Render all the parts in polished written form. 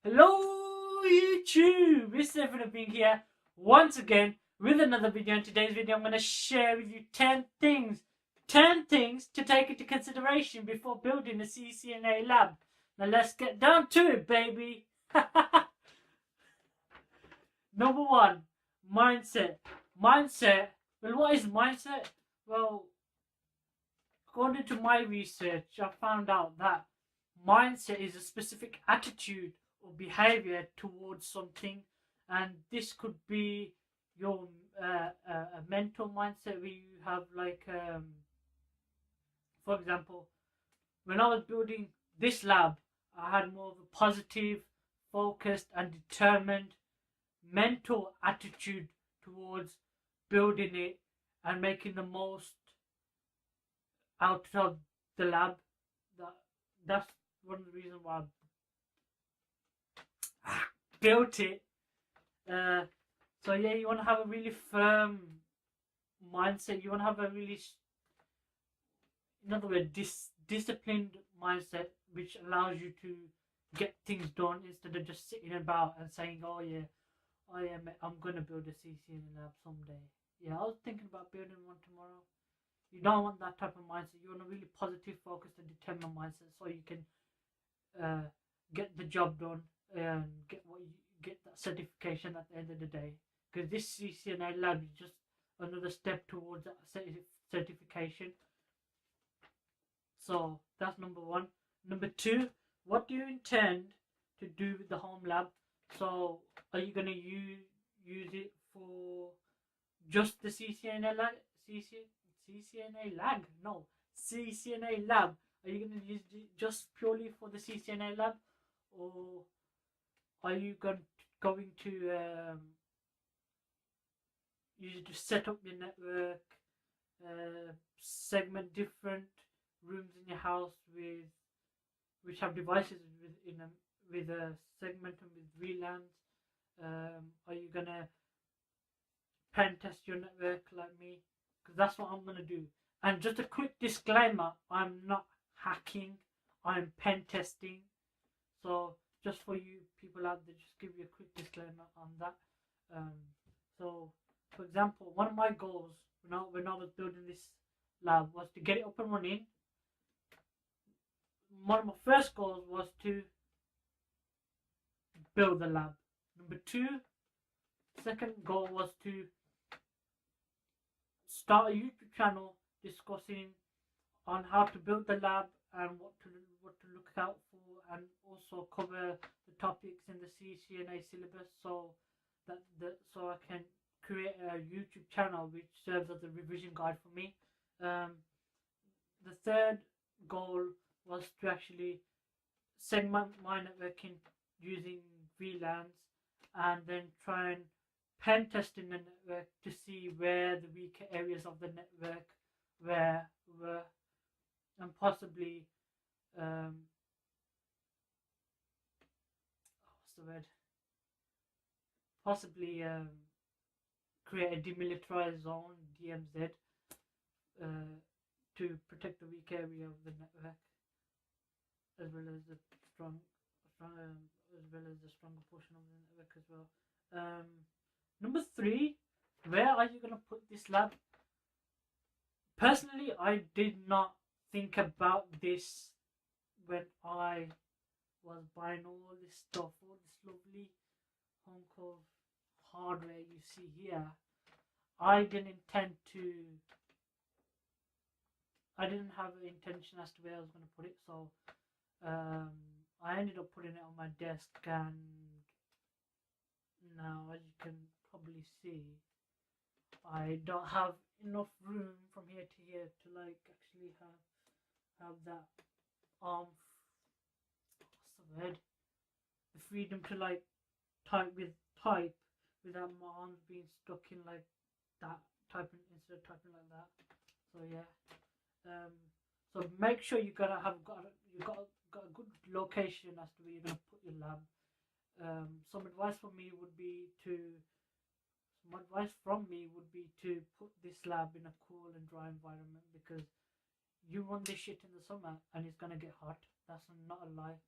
Hello YouTube, it's Infinite being here once again with another video. In today's video I'm going to share with you 10 things to take into consideration before building a CCNA lab. Now let's get down to it, baby. Number one, mindset. Well, what is mindset? Well, according to my research, I found out that mindset is a specific attitude or behavior towards something, and this could be your a mental mindset where you have for example, when I was building this lab, I had more of a positive, focused, and determined mental attitude towards building it and making the most out of the lab. That's one of the reasons why I built it. So yeah, you want to have a really firm mindset. You want to have a really, in other words, disciplined mindset, which allows you to get things done instead of just sitting about and saying, "Oh yeah, I'm gonna build a CCNA lab someday." Yeah, I was thinking about building one tomorrow. You don't want that type of mindset. You want a really positive, focused, and determined mindset, so you can get the job done and get that certification at the end of the day. Because this CCNA lab is just another step towards that certification. So that's number one. Number two, what do you intend to do with the home lab? So are you gonna use it for just the CCNA lab? CCNA lab? No, CCNA lab. Are you gonna use it just purely for the CCNA lab, or are you going to use it to set up your network, segment different rooms in your house which have devices with a segment and with VLANs? Are you gonna pen test your network like me? Because that's what I'm gonna do. And just a quick disclaimer: I'm not hacking. I'm pen testing. So just for you people out there, just give you a quick disclaimer on that. So, for example, one of my goals when I was building this lab was to get it up and running. One of my first goals was to build the lab. Number two, second goal was to start a YouTube channel discussing on how to build the lab and what to look out for, and also cover the topics in the CCNA syllabus, so so I can create a YouTube channel which serves as a revision guide for me. The third goal was to actually segment my networking using VLANs, and then try and pen testing the network to see where the weaker areas of the network were, and possibly what's the word? Possibly create a demilitarized zone, DMZ, to protect the weak area of the network, as well as the stronger portion of the network as well. Number three, where are you gonna put this lab? Personally, I did not think about this when I was buying all this stuff, all this lovely hunk of hardware you see here. I didn't have an intention as to where I was going to put it, so I ended up putting it on my desk, and now, as you can probably see, I don't have enough room from here to here to actually have that what's the word? The freedom to type without my arms being stuck in that, typing instead of typing like that. So yeah. So make sure you got a good location as to where you're gonna put your lab. Some advice from me would be to put this lab in a cool and dry environment, because you run this shit in the summer and it's gonna get hot. That's not a lie.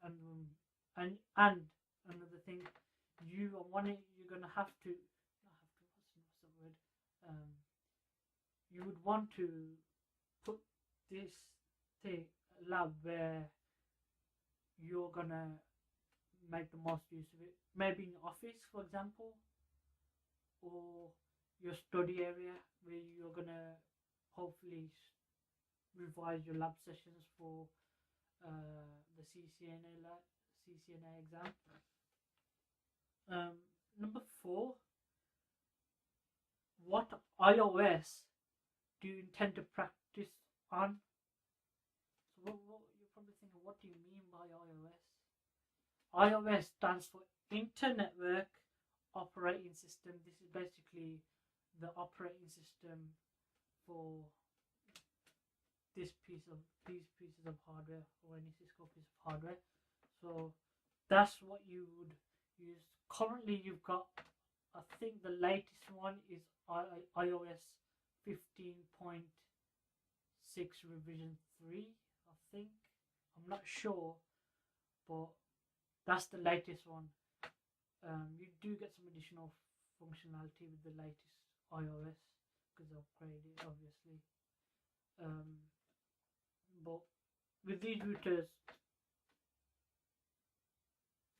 And and another thing, you're gonna have to, not have to, what's the word, you would want to put this thing lab where you're gonna make the most use of it, maybe in your office, for example, or your study area where you're gonna hopefully revise your lab sessions for the CCNA exam. Number 4, what iOS do you intend to practice on? So you're probably thinking, what do you mean by iOS? iOS stands for Internetwork Operating System. This is basically the operating system for these pieces of hardware, or any Cisco piece of hardware. So that's what you would use. Currently, you've got, I think the latest one is iOS 15.6 revision 3. I think, I'm not sure, but that's the latest one. You do get some additional functionality with the latest iOS because they upgraded it, obviously. But with these routers,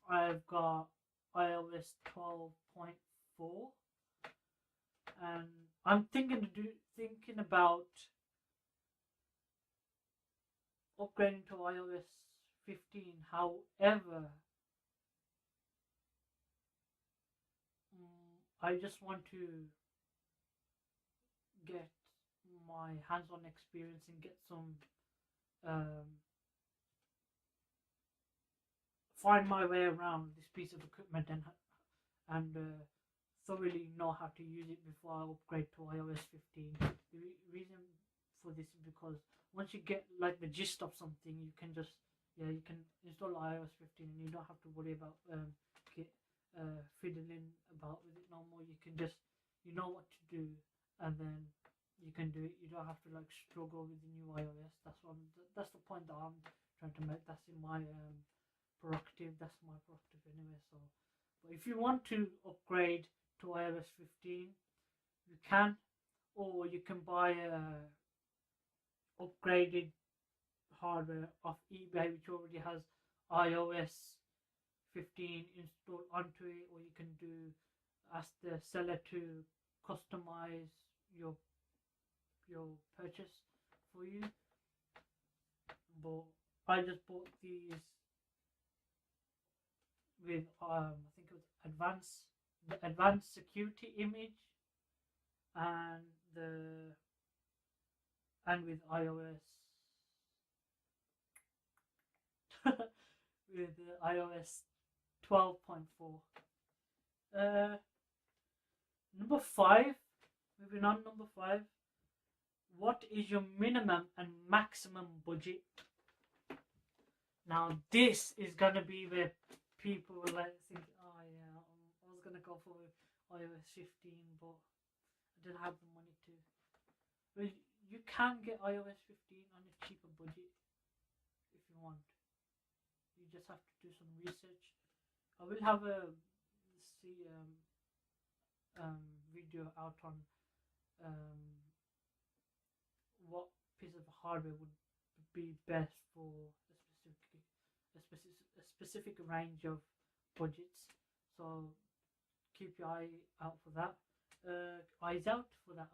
I've got iOS 12.4, and I'm thinking about upgrading to iOS 15. However, I just want to get my hands-on experience and get some find my way around this piece of equipment and thoroughly know how to use it before I upgrade to iOS 15. The reason for this is because once you get like the gist of something, you can just you can install iOS 15 and you don't have to worry about fiddling about with it no more. You can just, you know what to do, and then you can do it. You don't have to like struggle with the new iOS. That's the point that I'm trying to make. That's in my prerogative. That's my prerogative anyway. So, but if you want to upgrade to iOS 15, you can, or you can buy upgraded hardware off eBay which already has iOS 15 installed onto it, or you can ask the seller to customize your purchase for you. But I just bought these with I think it was advanced security image and with iOS with iOS 12.4. Number 5, moving on, number 5, what is your minimum and maximum budget? Now this is gonna be where people will like think, oh yeah, I was gonna go for iOS 15, but I didn't have the money to. Well, you can get iOS 15 on a cheaper budget if you want. You just have to do some research. I will have a video out on what piece of hardware would be best for a specific range of budgets. So keep your eye out for that. Eyes out for that.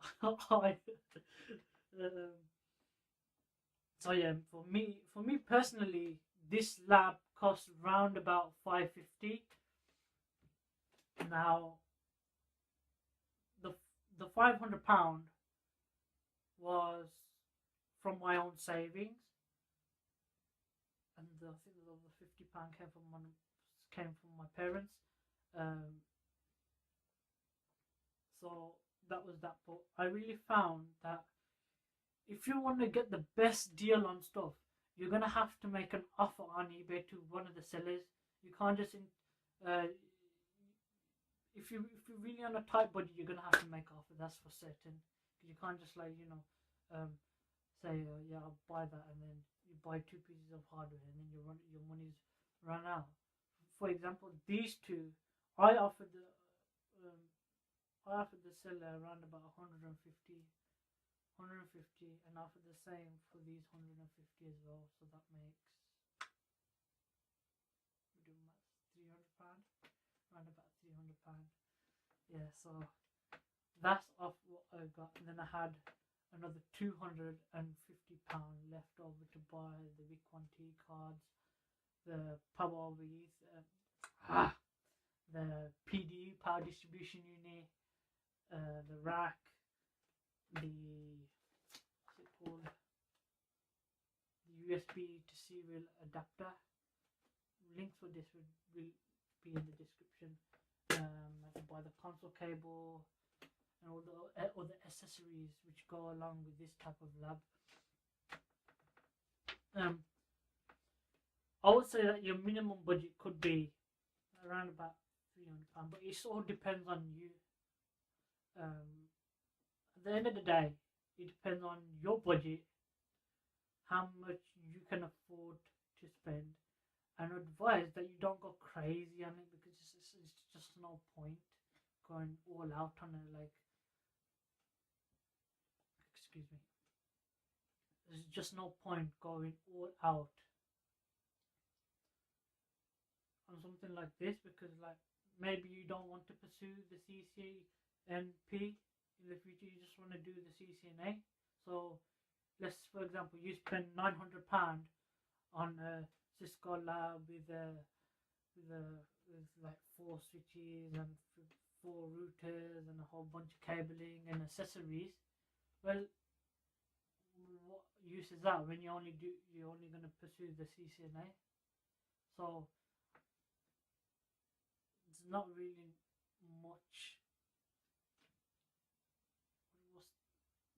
So yeah, for me personally, this lab costs round about $550. Now, the £500 was from my own savings, and I think the £50 came from my parents. So that was that. But I really found that if you want to get the best deal on stuff, you're gonna have to make an offer on eBay to one of the sellers. You can't just if you're really on a tight budget, you're gonna have to make an offer. That's for certain. Because you can't just like say yeah, I'll buy that, and then you buy 2 pieces of hardware and then your money's run out for example, these two, I offered the seller around about 150, and offered the same for these 150 as well. So that makes, we do maths, £300, around about £300. Yeah, so that's off what I got, and then I had another £250 left over to buy the WAN cards, the power OVs, the PDU, power distribution unit, the rack, the what's it called, the USB to serial adapter. Links for this will be in the description. I had to buy the console cable and all the accessories which go along with this type of lab. I would say that your minimum budget could be around about £300, but it all depends on you. At the end of the day, it depends on your budget, how much you can afford to spend, and advise that you don't go crazy on it, because it's just no point going all out on it. Like, excuse me, there's just no point going all out on something like this, because like maybe you don't want to pursue the CCNP in the future, you just want to do the CCNA. So let's, for example, you spend £900 on a Cisco lab with like 4 switches and 4 routers and a whole bunch of cabling and accessories. Well, what use is that when you're only going to pursue the CCNA? So it's not really much.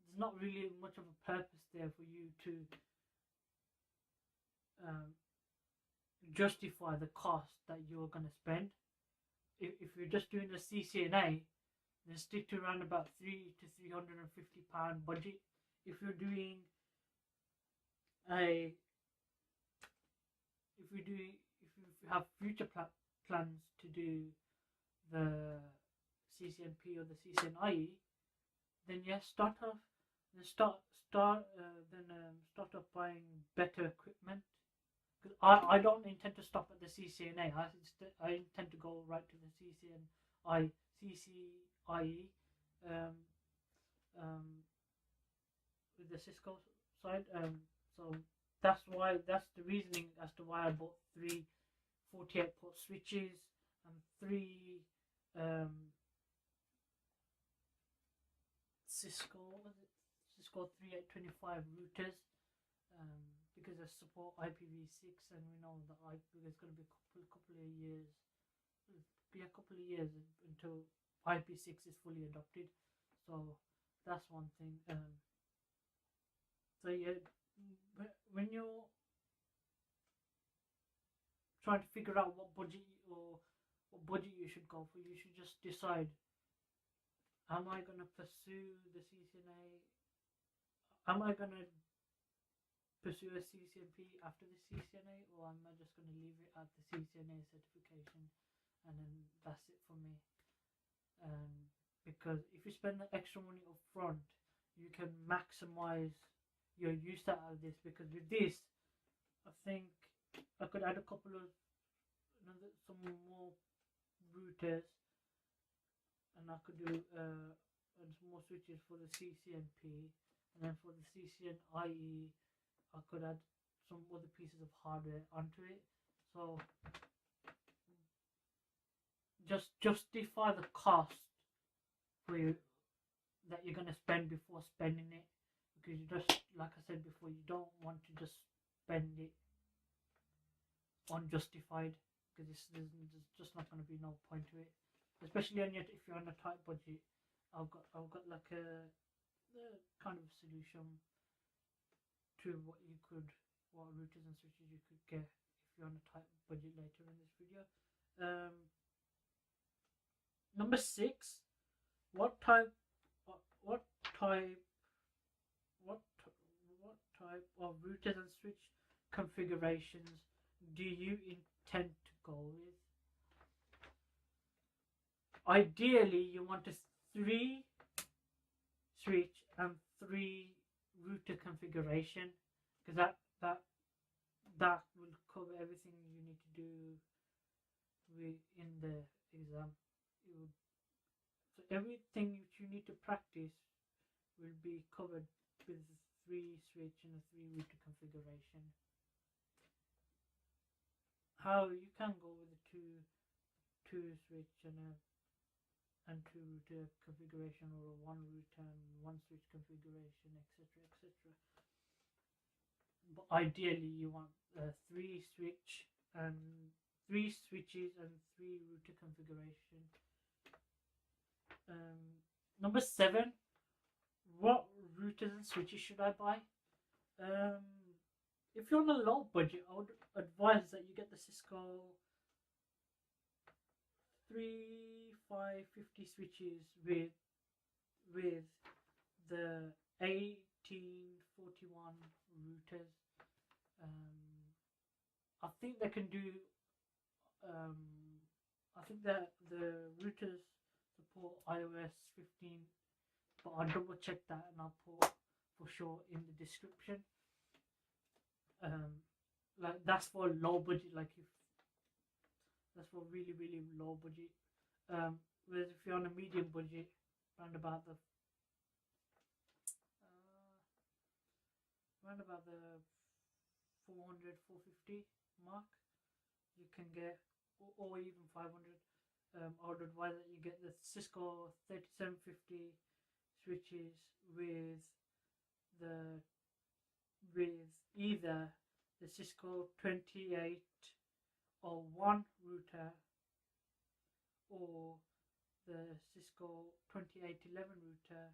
There's not really much of a purpose there for you to justify the cost that you're going to spend. If you're just doing the CCNA, then stick to around about £300 to £350 budget. If you have future plans to do the CCNP or the CCNIE, then yes, start off buying better equipment. Because I don't intend to stop at the CCNA. I intend to go right to the CCNIE, with the Cisco side. So that's the reasoning as to why I bought 3 48-port switches and 3 Cisco 3825 routers, because they support IPv6, and we know that there's going to be a couple of years until IP6 is fully adopted. So that's one thing. So yeah, when you're trying to figure out what budget you should go for, you should just decide: am I going to pursue the CCNA? Am I going to pursue a CCNP after the CCNA, or am I just going to leave it at the CCNA certification and then that's it for me? Because if you spend the extra money up front, you can maximize your use out of this. Because with this, I think I could add some more routers, and I could do some more switches for the CCNP, and then for the CCNIE I could add some other pieces of hardware onto it. So just justify the cost for you that you're going to spend before spending it, because you just, like I said before, you don't want to just spend it unjustified, because there's just not going to be no point to it, especially if you're on a tight budget. I've got like a kind of solution to what routers and switches you could get if you're on a tight budget later in this video. Number 6, what type of routers and switch configurations do you intend to go with? ideally you want a 3 switch and 3 router configuration, because that will cover everything you need to do in the exam. So everything which you need to practice will be covered with a 3 switch and a 3 router configuration. How you can go with a two switch and 2 router configuration, or a 1 router and 1 switch configuration, etc., etc. But ideally you want a 3 switch and 3 switches and 3 router configuration. Number 7, what routers and switches should I buy? If you're on a low budget, I would advise that you get the Cisco 3550 switches with the 1841 routers. I think they can do. I think that the routers support iOS 15, but I'll double check that and I'll put for sure in the description. Like that's for low budget. Like if that's for really low budget. Whereas if you're on a medium budget, around about the 400 450 mark, you can get, or even 500. I would advise that you get the Cisco 3750 switches with either the Cisco 2801 router or the Cisco 2811 router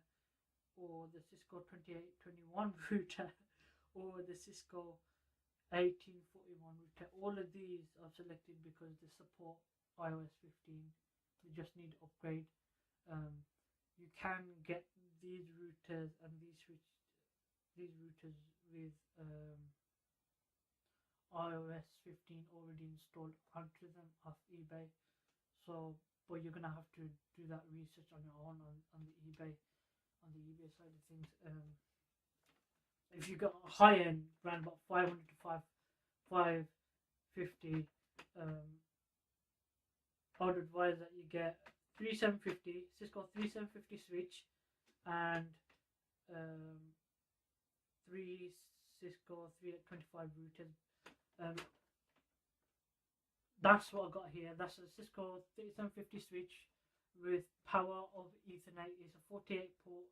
or the Cisco 2821 router or the Cisco 1841 router. All of these are selected because they support iOS 15. You just need to upgrade. You can get these routers and these routers with iOS 15 already installed onto them off eBay. So, but you're gonna have to do that research on your own on the eBay side of things. If you got a high end, around about 500 to 550, I would advise that you get 3750 Cisco 3750 switch and 3 Cisco 3825 routers. That's what I got here. That's a Cisco 3750 switch with power over Ethernet. It's a 48 port.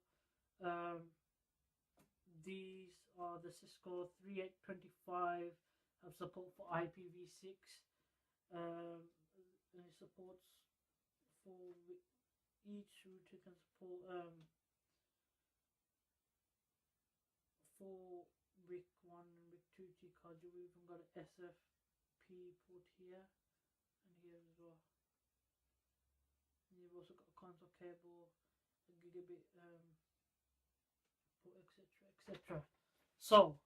These are the Cisco 3825, have support for IPv6. And it supports for each router can support 4 WIC 1 and WIC 2 G cards. You've even got an SFP port here and here as well. And you've also got a console cable, a gigabit port, etc., etc. So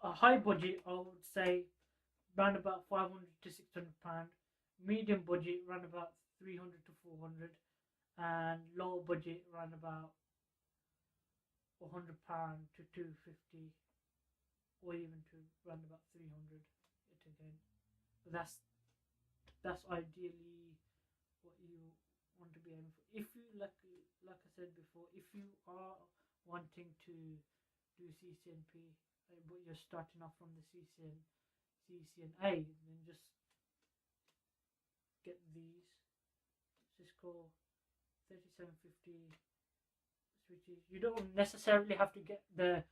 a high budget, I would say around about 500 to 600 pound. Medium budget around about 300 to 400, and low budget around about 100 pound to 250, or even to around about 300. It again, but that's ideally what you want to be aiming for. If you like I said before, if you are wanting to do CCNP, but you're starting off from the CCNA, then just get these Cisco 3750 switches. You don't necessarily have to get the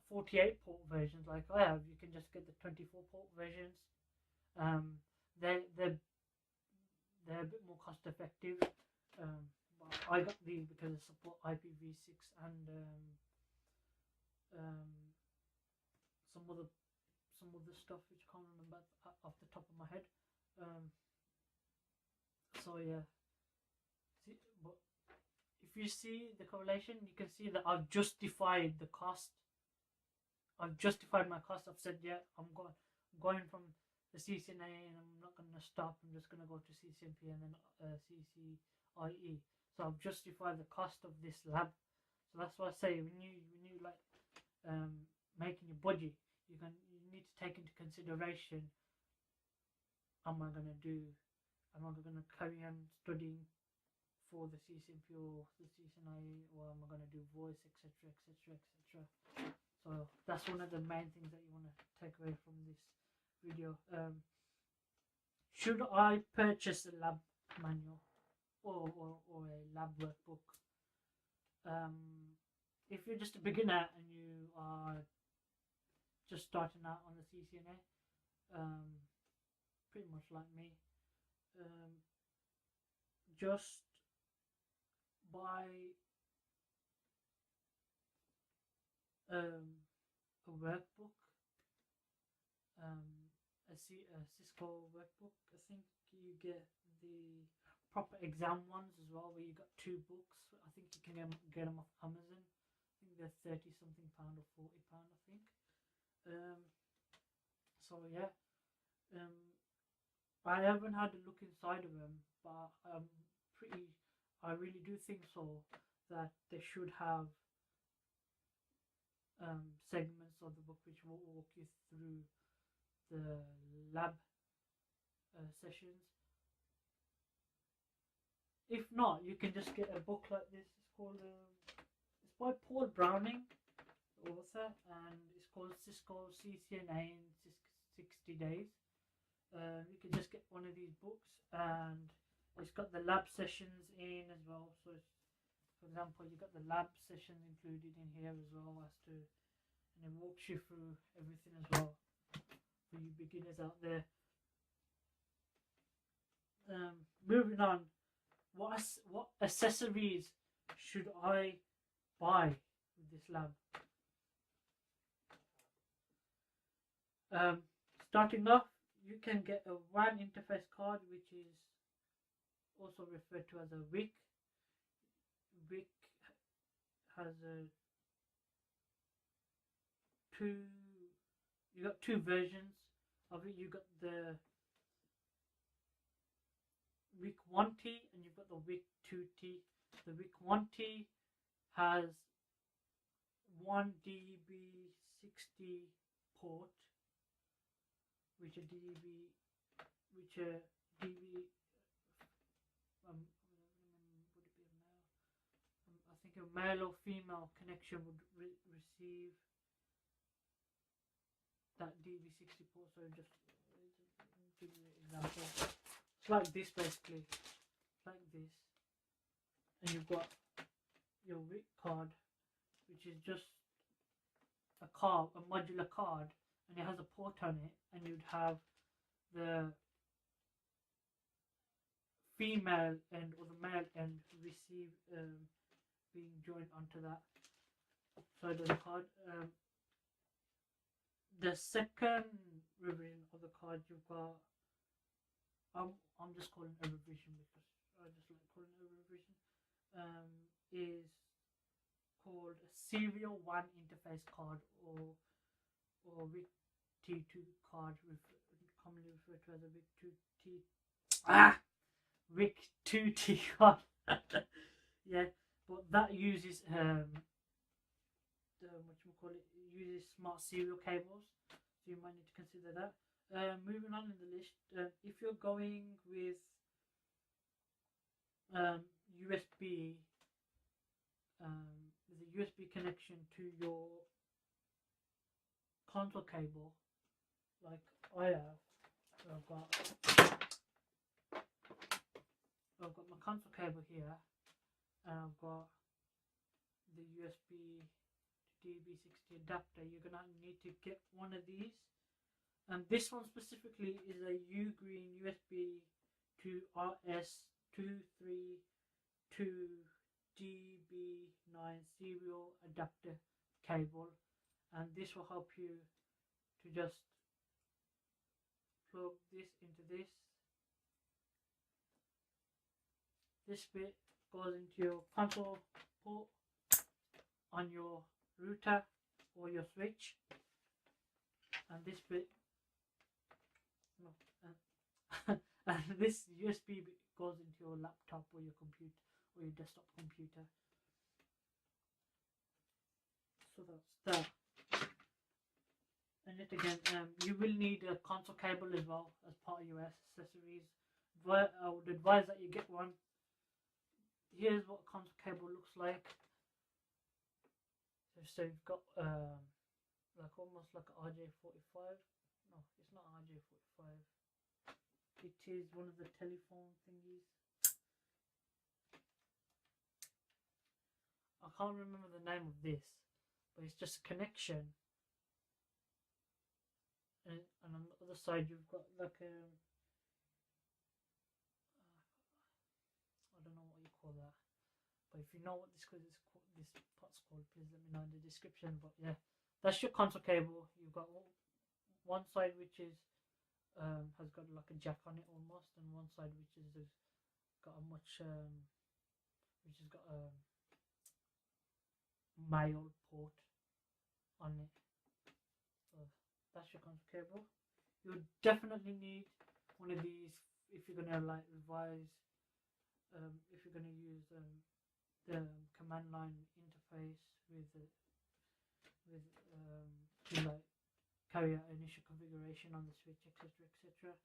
48 port versions like I have. You can just get the 24 port versions. They're a bit more cost effective. But I got these because they support IPv6 and some other stuff which I can't remember off the top of my head. So yeah, see, but if you see the correlation, you can see that I've justified the cost. I've justified my cost. I've said, yeah, I'm going from the CCNA and I'm not going to stop. I'm just going to go to CCNP and then CCIE. So I've justified the cost of this lab. So that's why I say when you like making your budget, you need to take into consideration: am I going to carry on studying for the CCNP or the CCNA, or am I going to do voice, etc., etc., etc. So that's one of the main things that you want to take away from this video. Should I purchase a lab manual or a lab workbook? If you're just a beginner and you are just starting out on the CCNA, pretty much like me, just buy a workbook, a Cisco workbook. I think you get the proper exam ones as well, where you got 2 books. I think you can get them off Amazon. I think they're £30 something or £40, I think. So yeah, I haven't had a look inside of them, but I really do think so that they should have segments of the book which will walk you through the lab sessions. If not, you can just get a book like this. It's called it's by Paul Browning, the author, and it's called Cisco CCNA in 60 days. You can just get one of these books, and it's got the lab sessions in as well. So for example, you got the lab sessions included in here as well, and it walks you through everything as well for you beginners out there. Moving on, what accessories should I buy with this lab? Starting off, you can get a WAN Interface Card, which is also referred to as a WIC. WIC has you got 2 versions of it. You got the WIC 1T and you've got the WIC 2T. The WIC 1T has 1 DB60 port, which a I think a male or female connection would receive that DB60 port. So just give you an example. It's like this basically, like this, and you've got your WIC card, which is just a modular card, and it has a port on it, and you'd have the female end or the male end receive being joined onto that side of the card. The second revision of the card you've got, I'm just calling it a revision because I just like calling it a revision, is called a serial WAN interface card, or WIC T2 card, commonly referred to as a WIC 2T card. Yeah, but that uses uses smart serial cables, so you might need to consider that. Moving on in the list, if you're going with USB, with a USB connection to your console cable, like I have, so I've got my console cable here, and I've got the USB to DB60 adapter. You're gonna need to get one of these, and this one specifically is a Ugreen USB to RS232 DB9 serial adapter cable, and this will help you to just plug this into this. This bit goes into your console port on your router or your switch, and this bit no, and this USB goes into your laptop or your computer or your desktop computer. So that's that. And yet again, you will need a console cable as well as part of your accessories. I would advise that you get one. Here's what console cable looks like. So you've got like almost like an RJ45. No, it's not RJ45. It is one of the telephone thingies. I can't remember the name of this, but it's just a connection. And on the other side you've got like a I don't know what you call that, but if you know what this part's called, please let me know in the description. But yeah, that's your console cable. You've got one side which is has got like a jack on it almost, and one side which is got a much which has got a mail port on it. So that's your console cable. You would definitely need one of these if you're gonna like revise, if you're gonna use the command line interface with to like carry out initial configuration on the switch, etc., etc.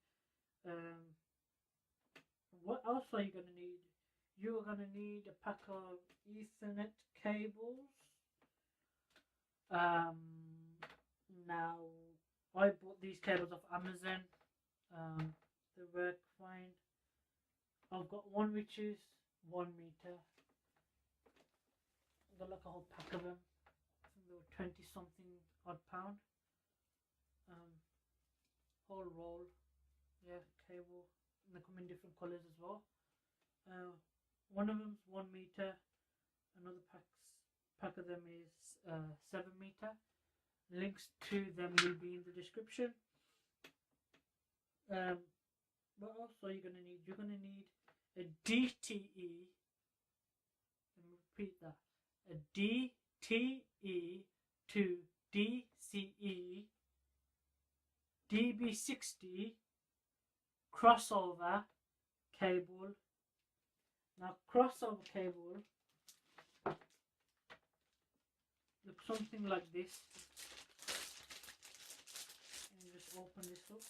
What else are you gonna need? You're gonna need a pack of Ethernet cables. Now I bought these cables off Amazon. They work fine. I've got one which is 1 meter. I've got like a whole pack of them. I think they were 20 something odd pound. Whole roll, yeah, cable. And they come in different colors as well. One of them's 1 meter. Another pack of them is 7 meter. Links to them will be in the description. What else are you gonna need? You're gonna need a DTE. Let me repeat that. A DTE to DCE DB60 crossover cable. Now crossover cable looks something like this. And just open this up.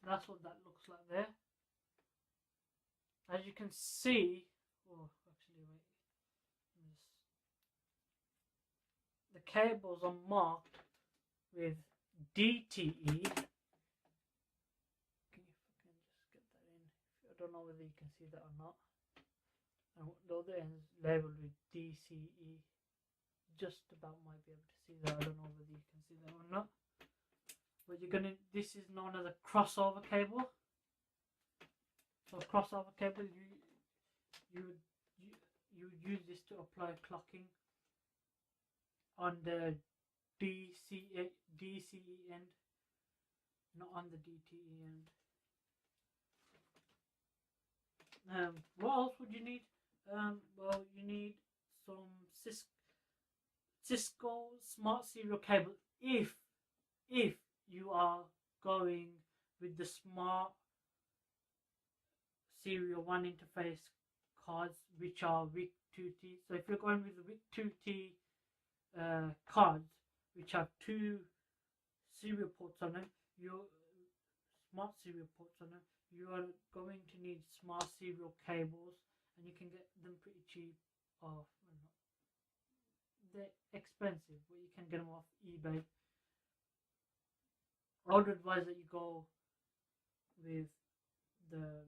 That's what that looks like there. As you can see, oh, actually wait, the cables are marked with DTE. Can you just get that in? I don't know whether you can see that or not. And the other end is labeled with DCE. Just about might be able to see that. I don't know whether you can see that or not. But this is known as a crossover cable. So crossover cable, you would use this to apply clocking on the DCE end, not on the DTE end. What else would you need? Well, you need some Cisco smart serial cable if you are going with the smart serial WAN interface cards, which are WIC 2T. So if you're going with the WIC 2T cards, which have 2 serial ports on them, your smart serial ports on them, you are going to need smart serial cables, and you can get them pretty cheap. Off, they're expensive, but you can get them off eBay. I would advise that you go with the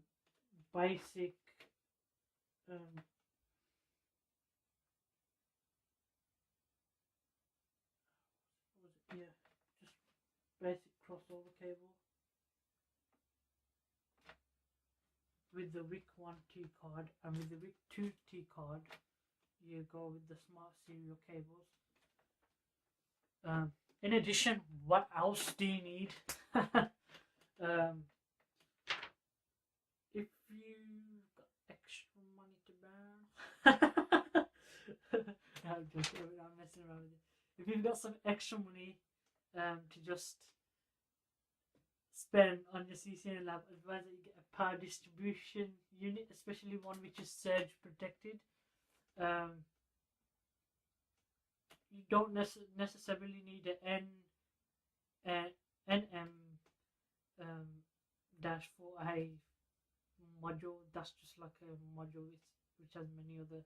basic basic crossover cable with the WIC 1T card, and with the WIC 2T card you go with the smart serial cables. In addition, what else do you need? If you got extra money to burn, I'm messing around with it. If you've got some extra money to just spend on your CCNA lab, advise that you get a power distribution unit, especially one which is surge protected. You don't necessarily need an NM -4A module. That's just like a module which has many other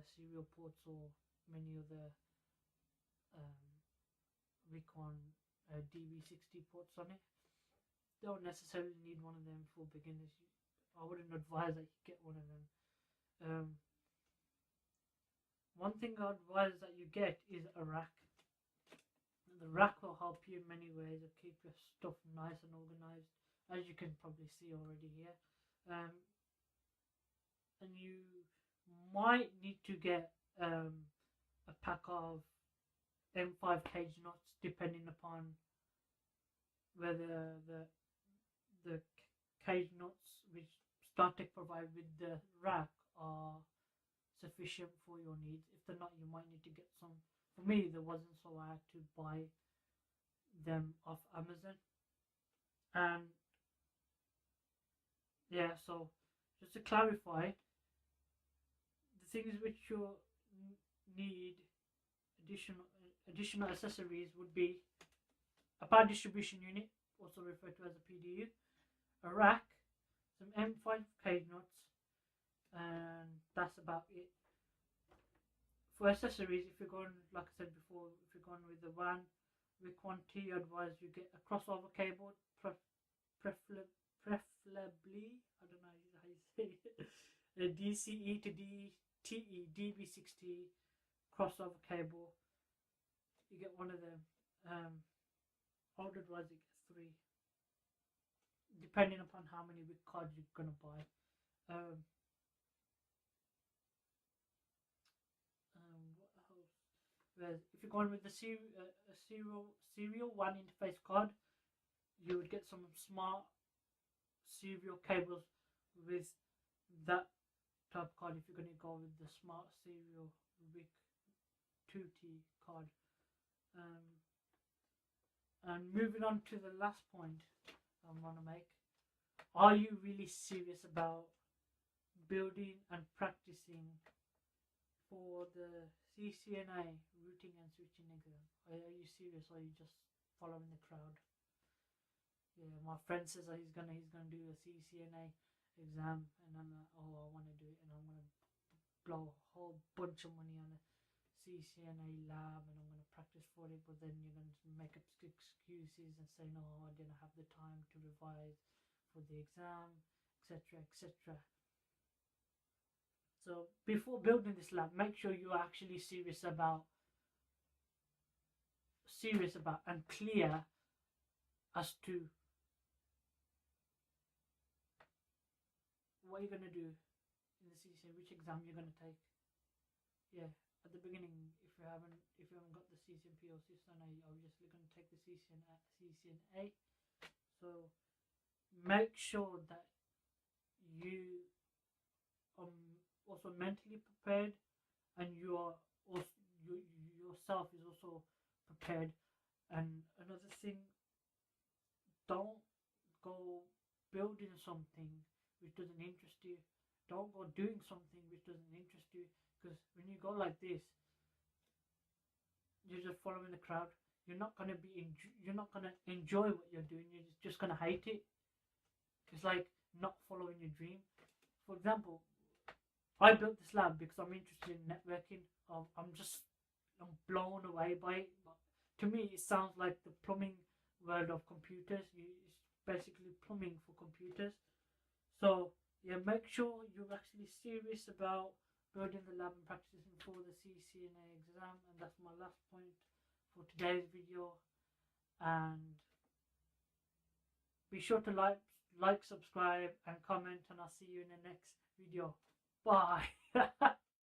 serial ports or many other Recon DB60 ports on it. Don't necessarily need one of them for beginners. I wouldn't advise that you get one of them. One thing I advise that you get is a rack. The rack will help you in many ways to keep your stuff nice and organized, as you can probably see already here. And you might need to get a pack of M5 cage nuts, depending upon whether the cage nuts which StarTech provide with the rack are sufficient for your needs. If they're not, you might need to get some. For me, there wasn't, so I had to buy them off Amazon. And yeah, so just to clarify, the things which you need additional accessories would be a power distribution unit, also referred to as a PDU, a rack, some M5 cage nuts, and that's about it. For accessories, if you're going, like I said before, if you're going with the WAN WIC 1T, I advise you get a crossover cable, preferably, I don't know how you say it, a DCE to DTE DB60 crossover cable. You get one of them. I would advise you get 3, depending upon how many WIC cards you're gonna buy. What else? Whereas if you're going with the serial WAN interface card, you would get some smart serial cables with that type of card. If you're going to go with the smart serial WIC 2T card. And moving on to the last point I want to make, are you really serious about building and practicing for the CCNA routing and switching exam? Are you serious, or are you just following the crowd? Yeah, my friend says that he's gonna do a CCNA exam, and I'm like, oh, I want to do it, and I'm gonna blow a whole bunch of money on a CCNA lab, and I'm going to practice for it, but then you're going to make up excuses and say, no, I didn't have the time to revise for the exam, etc, etc. So before building this lab, make sure you're actually serious about and clear as to what you're going to do in the CCNA, which exam you're going to take. Yeah. At the beginning, if you haven't got the CCNP or CCNA, you're obviously going to take the CCNA. So make sure that you are also mentally prepared, and you are also yourself is also prepared. And another thing, don't go building something which doesn't interest you. Don't go doing something which doesn't interest you. Because when you go like this, you're just following the crowd. You're not gonna enjoy what you're doing. You're just gonna hate it. It's like not following your dream. For example, I built this lab because I'm interested in networking. I'm blown away by it. But to me, it sounds like the plumbing world of computers. It's basically plumbing for computers. So yeah, make sure you're actually serious about building the lab and practicing for the CCNA exam. And that's my last point for today's video. And Be sure to like, subscribe, and comment, and I'll see you in the next video. Bye.